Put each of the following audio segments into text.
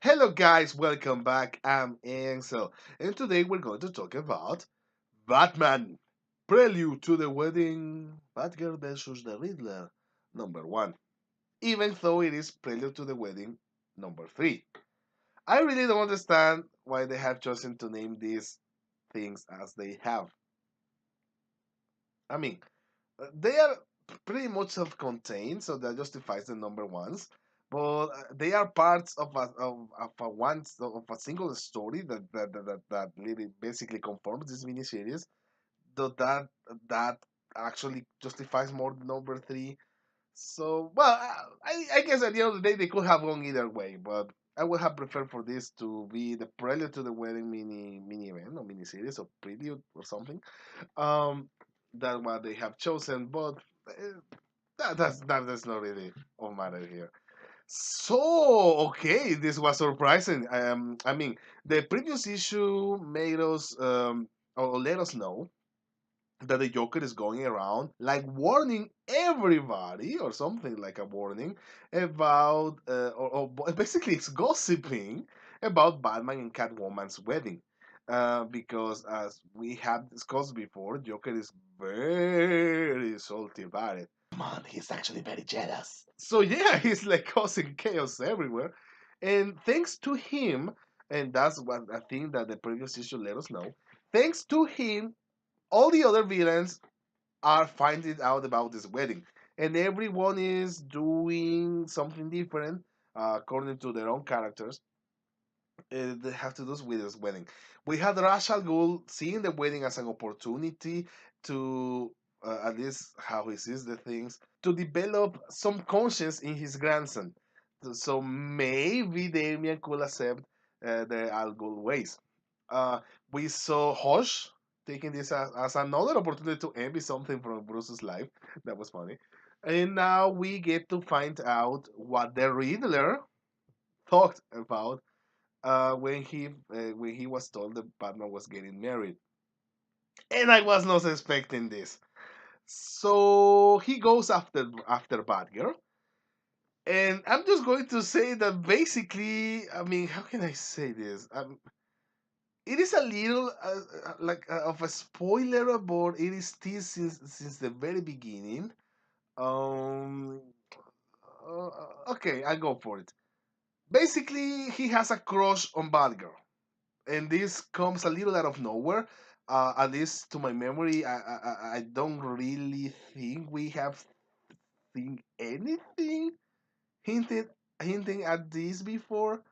Hello guys, welcome back. I'm Ansel, and today we're going to talk about Batman, Prelude to the Wedding, Batgirl versus the Riddler, number 1. Even though it is Prelude to the Wedding, number 3. I really don't understand why they have chosen to name these things as they have. I mean, they are pretty much self-contained, so that justifies the number ones. But they are parts of a single story that really basically conforms this miniseries. Though that actually justifies more the number three. So well, I guess at the end of the day they could have gone either way, but I would have preferred for this to be the prelude to the wedding mini event or mini series or prelude or something. Um, that's what they have chosen, but uh, that's not really of matter here. So okay, this was surprising. I mean, the previous issue made us or let us know that the Joker is going around like warning everybody or something like a warning about or basically it's gossiping about Batman and Catwoman's wedding. Because as we have discussed before, Joker is very salty about it. Man, he's actually very jealous. So yeah, he's like causing chaos everywhere. And thanks to him, and that's what I think that the previous issue let us know, thanks to him, all the other villains are finding out about this wedding, and everyone is doing something different according to their own characters. They have to do with this wedding. We had Ra's al Ghul seeing the wedding as an opportunity to, at least how he sees the things, to develop some conscience in his grandson. So maybe Damien could accept the Al Ghul ways. Uh, we saw Hosh taking this as another opportunity to envy something from Bruce's life. That was funny. And now we get to find out what the Riddler thought about when he was told that Batman was getting married, and I was not expecting this. So he goes after Batgirl, and I'm just going to say that basically, I mean, how can I say this? It is a little of a spoiler, but it is still since the very beginning. Um, okay, I go for it. Basically, he has a crush on Batgirl, and this comes a little out of nowhere. At least to my memory, I don't really think we have seen anything hinted hinting at this before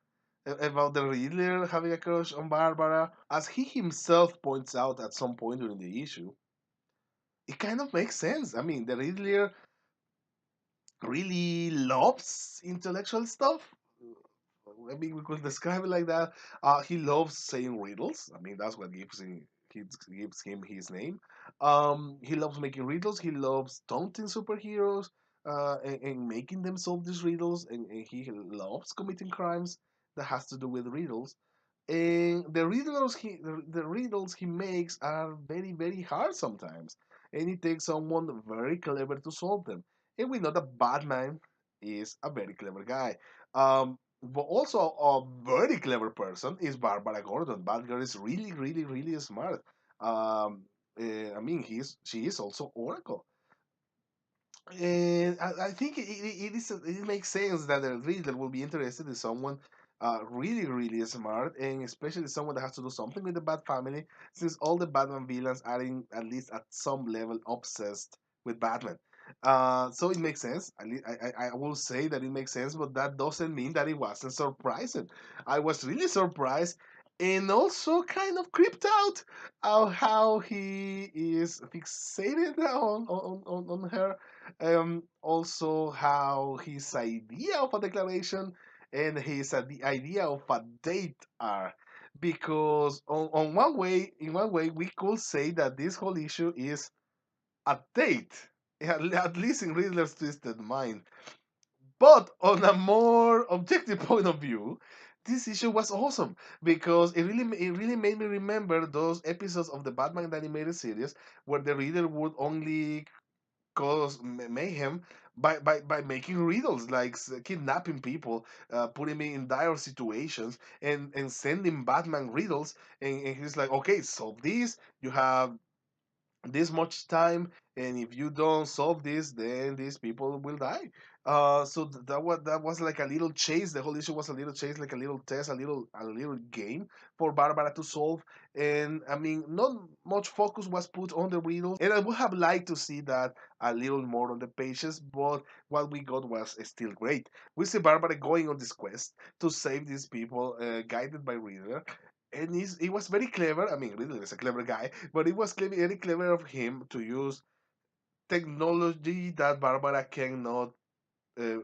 about the Riddler having a crush on Barbara. As he himself points out at some point during the issue, it kind of makes sense. I mean, the Riddler really loves intellectual stuff. I mean, we could describe it like that. He loves saying riddles. I mean, that's what gives him his name. He loves making riddles. He loves taunting superheroes and making them solve these riddles. And he loves committing crimes that has to do with riddles. And the riddles he makes are very very hard sometimes, and it takes someone very clever to solve them. And we know that Batman is a very clever guy. But also a very clever person is Barbara Gordon. Batgirl is really, really, really smart. I mean, she is also Oracle, and I think it makes sense that the reader will be interested in someone really, really smart, and especially someone that has to do something with the Bat family, since all the Batman villains are in at least at some level obsessed with Batman. So it makes sense. I will say that it makes sense, but that doesn't mean that it wasn't surprising. I was really surprised and also kind of creeped out of how he is fixated on her. Also, how his idea of a declaration and the idea of a date are. Because on one way, in one way, we could say that this whole issue is a date, at least in Riddler's twisted mind. But on a more objective point of view, this issue was awesome because it really made me remember those episodes of the Batman animated series where the reader would only cause mayhem by making riddles, like kidnapping people, putting me in dire situations, and sending Batman riddles, and he's like, okay, solve this. You have this much time, and if you don't solve this, then these people will die. So that was like a little chase. The whole issue was a little chase, like a little test, a little game for Barbara to solve. And I mean, not much focus was put on the riddles, and I would have liked to see that a little more on the pages, but what we got was still great. We see Barbara going on this quest to save these people, guided by Riddler, and he was very clever. I mean, Riddler is a clever guy, but it was very clever of him to use technology that Barbara cannot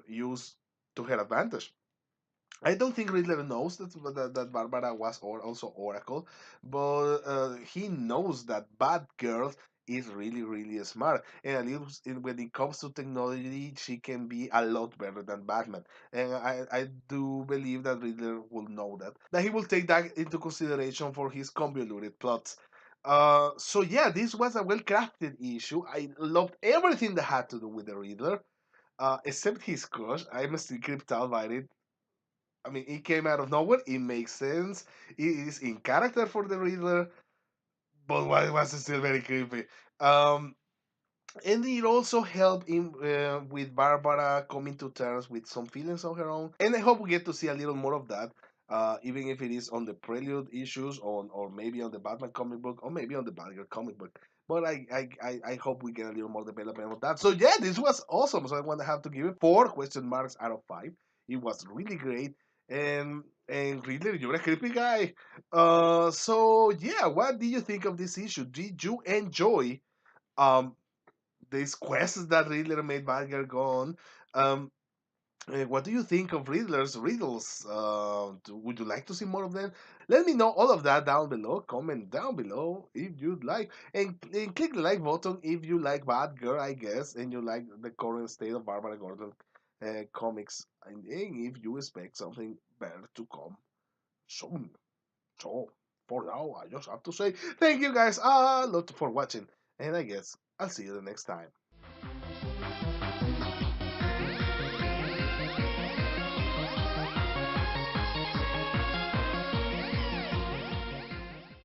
use to her advantage. I don't think Riddler knows that Barbara was also Oracle, but he knows that Batgirl is really, really smart. And at least when it comes to technology, she can be a lot better than Batman. And I do believe that Riddler will know that. That he will take that into consideration for his convoluted plots. So yeah, this was a well-crafted issue. I loved everything that had to do with the Riddler, except his crush. I'm still creeped out by it. I mean, it came out of nowhere. It makes sense. It is in character for the Riddler, but why was it still very creepy? Um, and it also helped in with Barbara coming to terms with some feelings of her own. And I hope we get to see a little more of that, even if it is on the Prelude issues, or maybe on the Batman comic book, or maybe on the Batgirl comic book. But I hope we get a little more development of that. So yeah, this was awesome. So I want to have to give it 4 question marks out of 5. It was really great. And really, you're a creepy guy. So yeah, what did you think of this issue? Did you enjoy um these quests that Riddler made Batgirl go on? Um, what do you think of Riddler's riddles? Would you like to see more of them? Let me know all of that down below. Comment down below if you'd like, and click the like button if you like Batgirl, I guess, and you like the current state of Barbara Gordon comics, and if you expect something better to come soon. So for now, I just have to say thank you guys a lot for watching, and I guess I'll see you the next time.